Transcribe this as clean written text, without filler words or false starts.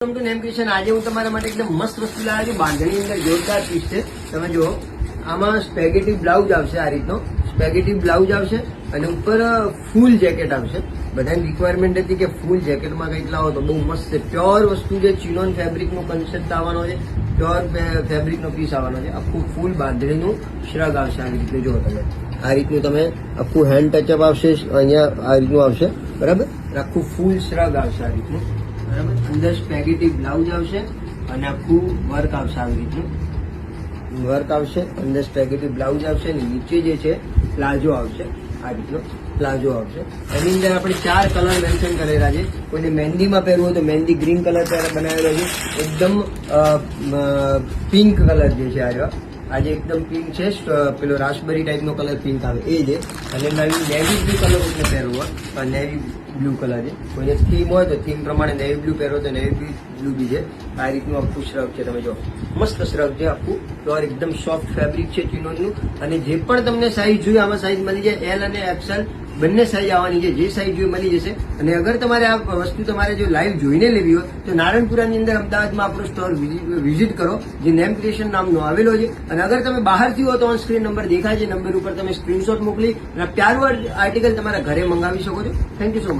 Welcome to name creation. આજે હું તમારા માટે એકદમ મસ્ત વસ્તુ લાવ્યો છું। બાંધણી અંદર જોરદાર પીસ છે। તમે જુઓ, આમાં સ્પેગેટી બ્લાઉઝ આવશે, આ રીતનો સ્પેગેટી બ્લાઉઝ આવશે અને ઉપર ફૂલ જેકેટ આવશે। બધાની રિક્વાયરમેન્ટ હતી કે ફૂલ જેકેટમાં કંઈક લાવો તો બહુ મસ્ત છે। પ્યોર વસ્તુ છે, ચિનોન ફેબ્રિકનો કન્સેપ્ટ આવવાનો છે, પ્યોર ફેબ્રિકનો પીસ આવવાનો છે। આખું ફૂલ બાંધણીનું શ્રગ આવશે। આ રીતનું જુઓ તમે, આ રીતનું તમે આખું હેન્ડ ટચઅપ આવશે, અહીંયા આ રીતનું આવશે, બરાબર। આખું ફૂલ શ્રગ આવશે આ રીતનું, બરાબર। અંદર સ્પેગેટી બ્લાઉઝ આવશે અને આખું વર્ક આવશે, આવી રીતનું વર્ક આવશે। અંદર સ્પેગેટી બ્લાઉઝ આવશે અને નીચે જે છે પ્લાઝો આવશે, આ રીતનો પ્લાઝો આવશે। એની અંદર આપણે 4 કલર મેન્શન કરેલા છે। કોઈને મહેંદીમાં પહેરવું હોય તો મહેંદી ગ્રીન કલર બનાવેલો છે, એકદમ પિંક કલર જે છે આજે એકદમ પિંક છે, પેલો રાસબરી ટાઈપનો કલર પિંક આવે એ છે। અને નવી નેવી બ્લુ કલર કોઈને પહેરવું હોય તો નેવી બ્લુ કલર છે। કોઈને થીમ હોય તો થીમ પ્રમાણે નેવી બ્લુ પહેરો તો નેવી બ્લુ બી છે। આ રીતનું આખું શ્રગ છે, તમે જો મસ્ત શ્રગ છે આખું પ્યોર, એકદમ સોફ્ટ ફેબ્રિક છે ચિનોનનું। અને જે પણ તમને સાઈઝ જોઈએ આમાં સાઈઝ મળી જાય, એલ અને એક્સએલ બંને સાઈઝ આવવાની છે। જે સાઈઝ જોઈએ મળી જશે। અને અગર તમારે આ વસ્તુ તમારે જો લાઈવ જોઈને લેવી હોય તો નારણપુરાની અંદર અમદાવાદમાં આપણો સ્ટોર વિઝિટ કરો, જે નેમ ક્રિએશન નામનો આવેલો છે। અને અગર તમે બહારથી હો તો ઓન સ્ક્રીન નંબર દેખાય છે, નંબર ઉપર તમે સ્ક્રીનશોટ મોકલી અને પ્યારવાર આર્ટિકલ તમારા ઘરે મંગાવી શકો છો। Thank you so much.